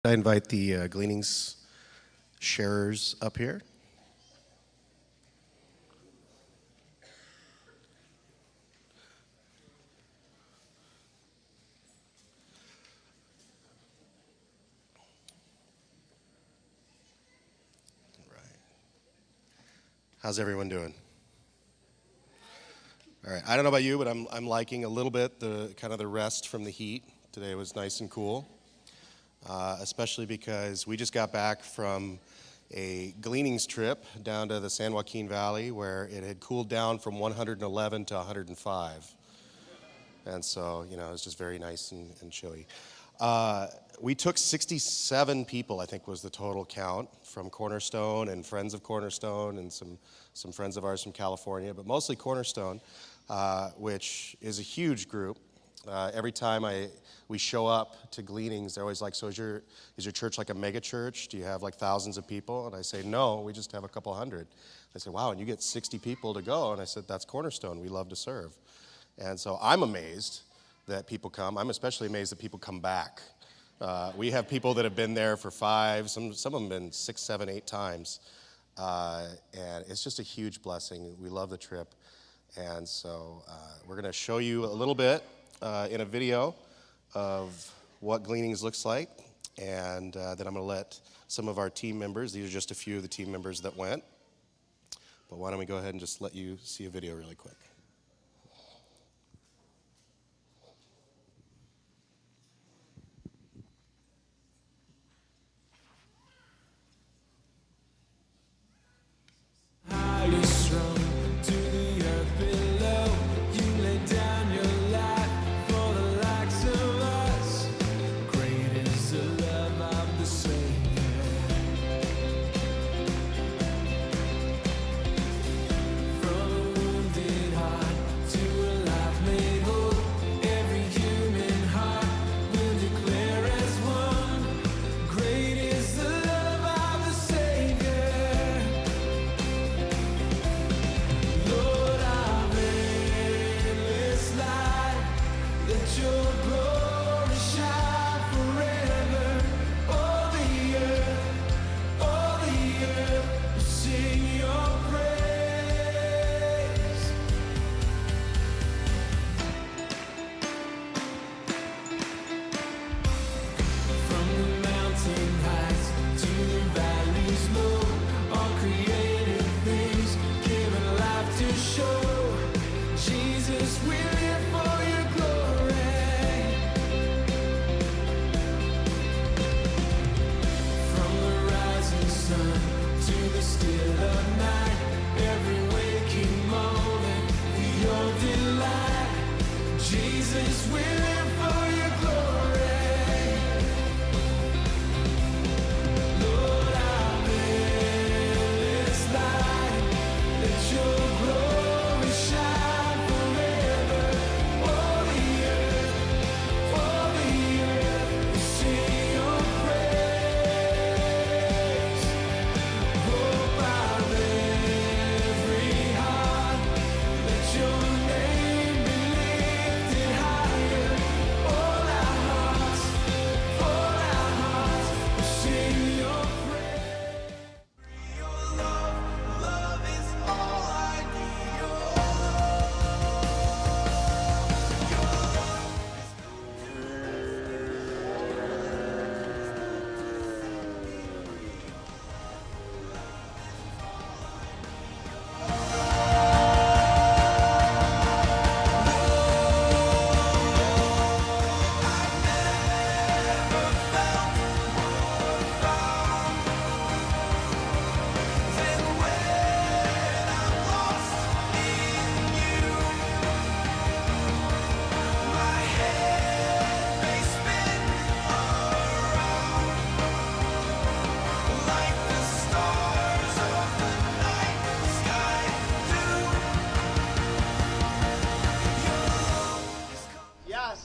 I invite the Gleanings sharers up here. All right. How's everyone doing? All right. I don't know about you, but I'm liking a little bit the kind of the rest from the heat. Today was nice and cool. Especially because we just got back from a Gleanings trip down to the San Joaquin Valley where it had cooled down from 111 to 105. And so, it was just very nice and chilly. We took 67 people, I think was the total count, from Cornerstone and friends of Cornerstone and some friends of ours from California, but mostly Cornerstone, which is a huge group. Every time we show up to Gleanings, they're always like, so is your church like a mega church? Do you have like thousands of people? And I say, no, we just have a couple hundred. They say, wow, and you get 60 people to go. And I said, that's Cornerstone. We love to serve. And so I'm amazed that people come. I'm especially amazed that people come back. We have people that have been there for 5, some of them been 6, 7, 8 times. And it's just a huge blessing. We love the trip. And so we're going to show you a little bit in a video of what Gleanings looks like, and then I'm going to let some of our team members, these are just a few of the team members that went, but why don't we go ahead and just let you see a video really quick.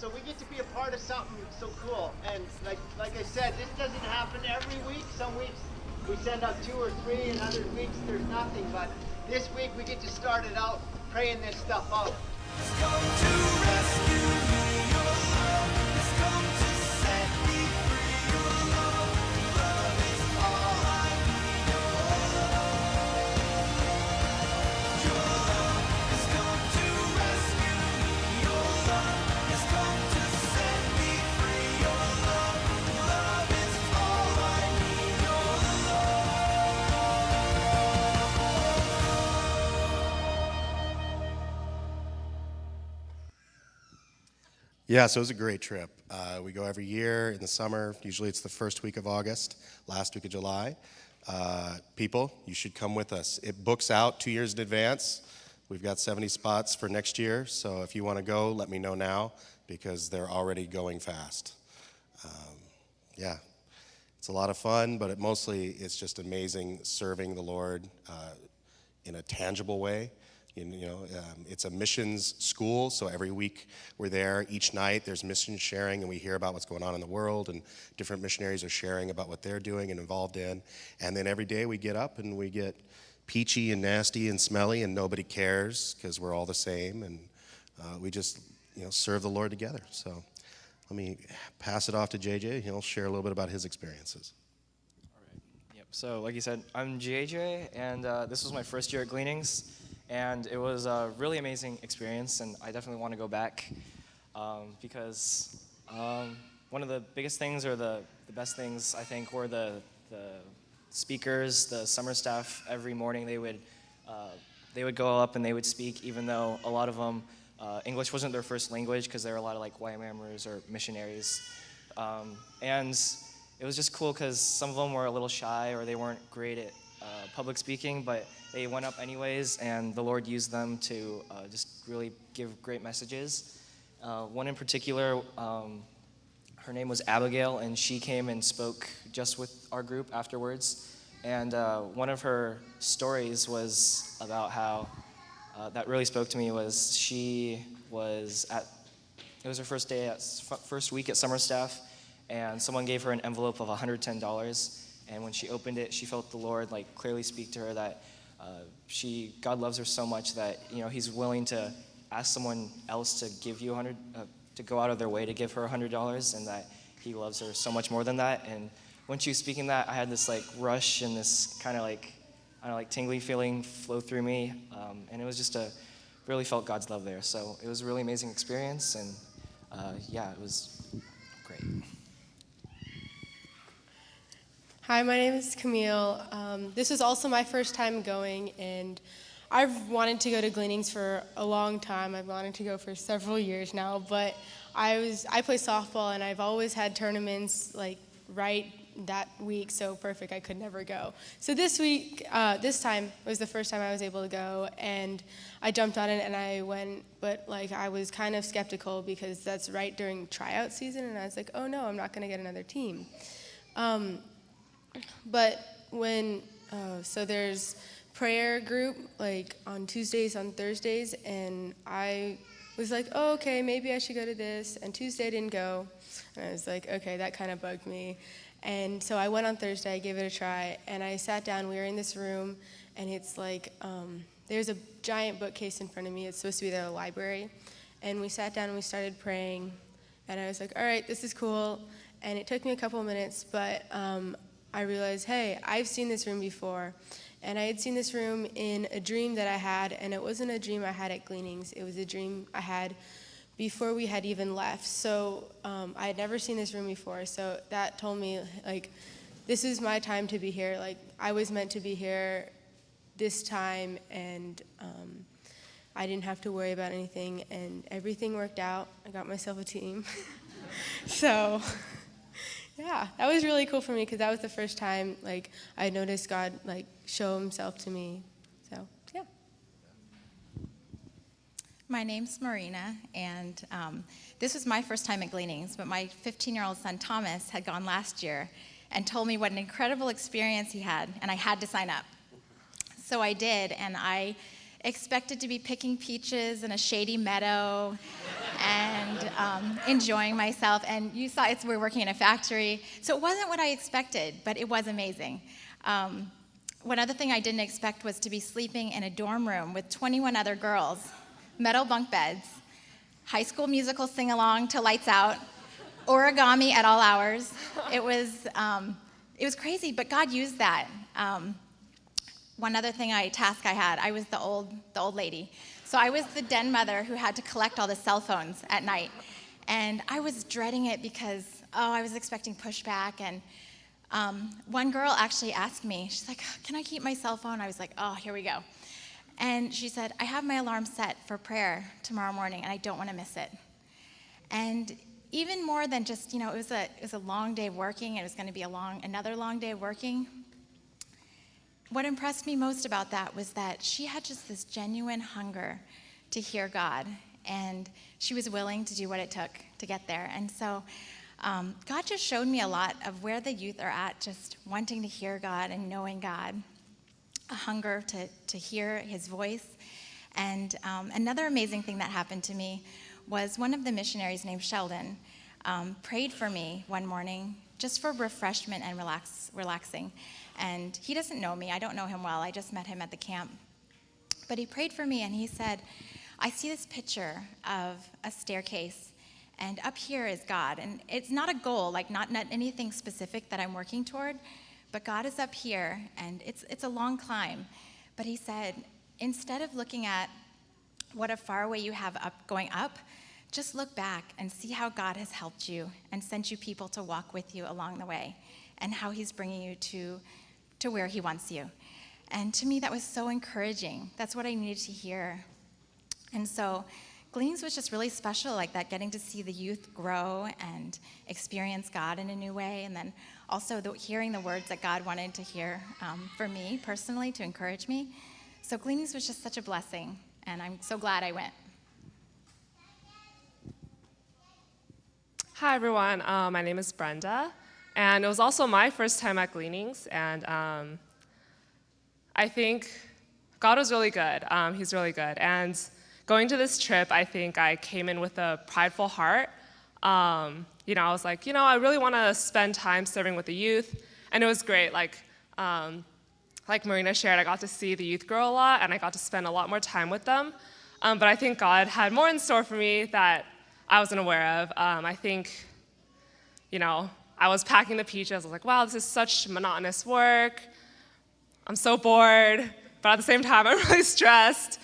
So we get to be a part of something so cool, and like I said, this doesn't happen every week. Some weeks we send out 2 or 3, and other weeks there's nothing. But this week we get to start it out, praying this stuff out. It's come to rescue me, your love. It's come to set me free, your love. Yeah, so it was a great trip. We go every year in the summer. Usually it's the first week of August, last week of July. People, you should come with us. It books out 2 years in advance. We've got 70 spots for next year, so if you want to go, let me know now because they're already going fast. Yeah, it's a lot of fun, but mostly it's just amazing serving the Lord in a tangible way. It's a missions school, so every week we're there. Each night there's mission sharing, and we hear about what's going on in the world, and different missionaries are sharing about what they're doing and involved in. And then every day we get up and we get peachy and nasty and smelly, and nobody cares because we're all the same, and we just serve the Lord together. So let me pass it off to JJ. He'll share a little bit about his experiences. Yep. So like you said, I'm JJ, and this was my first year at Gleanings. And it was a really amazing experience, and I definitely want to go back because one of the biggest things or the best things, I think, were the speakers, the summer staff. Every morning they would go up and they would speak, even though a lot of them, English wasn't their first language because there were a lot of like YWAMers or missionaries. And it was just cool because some of them were a little shy or they weren't great at public speaking, but they went up anyways, and the Lord used them to just really give great messages. One in particular, her name was Abigail, and she came and spoke just with our group afterwards. And one of her stories was about how, that really spoke to me, was it was her first week at summer staff, and someone gave her an envelope of $110. And when she opened it, she felt the Lord clearly speak to her that God loves her so much that He's willing to ask someone else to give you to go out of their way to give her $100, and that He loves her so much more than that. And when she was speaking that, I had this rush and this kind of tingly feeling flow through me, and it was just really felt God's love there. So it was a really amazing experience, and it was great. Hi, my name is Camille. This is also my first time going, and I've wanted to go to Gleanings for a long time. I've wanted to go for several years now, but I play softball, and I've always had tournaments right that week, so perfect I could never go. So this time was the first time I was able to go, and I jumped on it and I went, but I was kind of skeptical because that's right during tryout season, and I was like, oh no, I'm not going to get another team. But so there's prayer group on Tuesdays, on Thursdays, and I was like, oh, okay, maybe I should go to this. And Tuesday I didn't go, and I was like, okay, that kind of bugged me. And so I went on Thursday, I gave it a try, and I sat down. We were in this room, and it's there's a giant bookcase in front of me. It's supposed to be the library. And we sat down and we started praying, and I was like, all right, this is cool. And it took me a couple of minutes, but I realized, hey, I've seen this room before. And I had seen this room in a dream that I had, and it wasn't a dream I had at Gleanings. It was a dream I had before we had even left. So I had never seen this room before, so that told me, this is my time to be here. I was meant to be here this time, and I didn't have to worry about anything, and everything worked out. I got myself a team. So... yeah, that was really cool for me because that was the first time I noticed God show Himself to me. So yeah. My name's Marina, and this was my first time at Gleanings, but my 15-year-old son Thomas had gone last year and told me what an incredible experience he had, and I had to sign up. So I did, and I expected to be picking peaches in a shady meadow and enjoying myself. And you saw we're working in a factory. So it wasn't what I expected, but it was amazing. One other thing I didn't expect was to be sleeping in a dorm room with 21 other girls, metal bunk beds, High School Musical sing-along to lights out, origami at all hours. It was crazy, but God used that. One other task I had, I was the old lady. So I was the den mother who had to collect all the cell phones at night. And I was dreading it because, I was expecting pushback. And one girl actually asked me, she's like, can I keep my cell phone? I was like, oh, here we go. And she said, I have my alarm set for prayer tomorrow morning, and I don't want to miss it. And even more than just, it was a long day of working. It was going to be another long day of working. What impressed me most about that was that she had just this genuine hunger to hear God, and she was willing to do what it took to get there. And so God just showed me a lot of where the youth are at, just wanting to hear God and knowing God, a hunger to hear his voice. And another amazing thing that happened to me was one of the missionaries named Sheldon prayed for me one morning just for refreshment and relaxing. And he doesn't know me. I don't know him well. I just met him at the camp. But he prayed for me, and he said, I see this picture of a staircase, and up here is God. And it's not a goal, like not anything specific that I'm working toward, but God is up here, and it's a long climb. But he said, instead of looking at what a far way you have going up, just look back and see how God has helped you and sent you people to walk with you along the way, and how he's bringing you to where he wants you. And to me, that was so encouraging. That's what I needed to hear. And so Gleanings was just really special like that, getting to see the youth grow and experience God in a new way, and then also hearing the words that God wanted to hear for me personally to encourage me. So Gleanings was just such a blessing, and I'm so glad I went. Hi, everyone. My name is Brenda, and it was also my first time at Gleanings, and I think God was really good. He's really good. And going to this trip, I think I came in with a prideful heart. I was like, I really want to spend time serving with the youth, and it was great. Like Marina shared, I got to see the youth grow a lot, and I got to spend a lot more time with them. But I think God had more in store for me that I wasn't aware of. I think, I was packing the peaches. I was like, wow, this is such monotonous work. I'm so bored, but at the same time, I'm really stressed.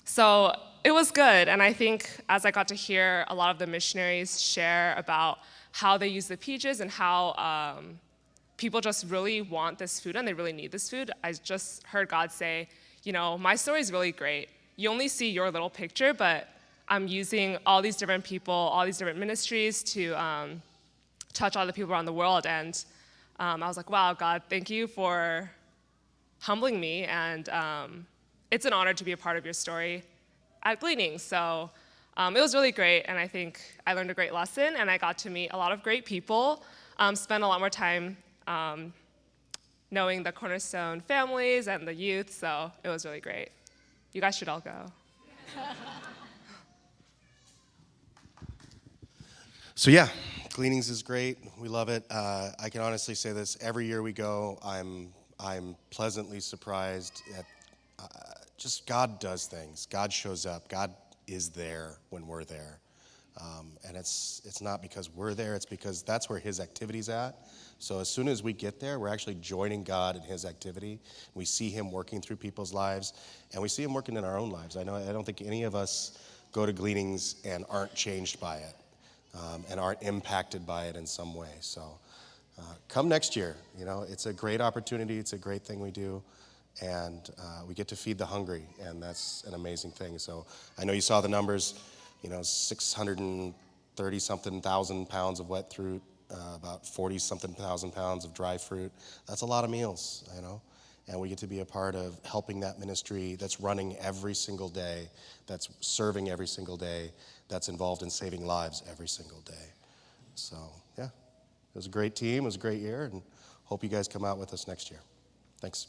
So it was good, and I think as I got to hear a lot of the missionaries share about how they use the peaches and how people just really want this food and they really need this food, I just heard God say, my story is really great. You only see your little picture, but I'm using all these different people, all these different ministries to touch all the people around the world. And I was like, wow, God, thank you for humbling me. And it's an honor to be a part of your story at Gleanings. So it was really great. And I think I learned a great lesson. And I got to meet a lot of great people, spend a lot more time knowing the Cornerstone families and the youth. So it was really great. You guys should all go. So yeah, Gleanings is great. We love it. I can honestly say this: every year we go, I'm pleasantly surprised at just God does things. God shows up. God is there when we're there, and it's not because we're there. It's because that's where His activity's at. So as soon as we get there, we're actually joining God in His activity. We see Him working through people's lives, and we see Him working in our own lives. I don't think any of us go to Gleanings and aren't changed by it. And aren't impacted by it in some way. So come next year. It's a great opportunity. It's a great thing we do. And we get to feed the hungry, and that's an amazing thing. So I know you saw the numbers, 630-something thousand pounds of wet fruit, about 40-something thousand pounds of dry fruit. That's a lot of meals, And we get to be a part of helping that ministry that's running every single day, that's serving every single day, that's involved in saving lives every single day. So, yeah, it was a great team. It was a great year, and hope you guys come out with us next year. Thanks.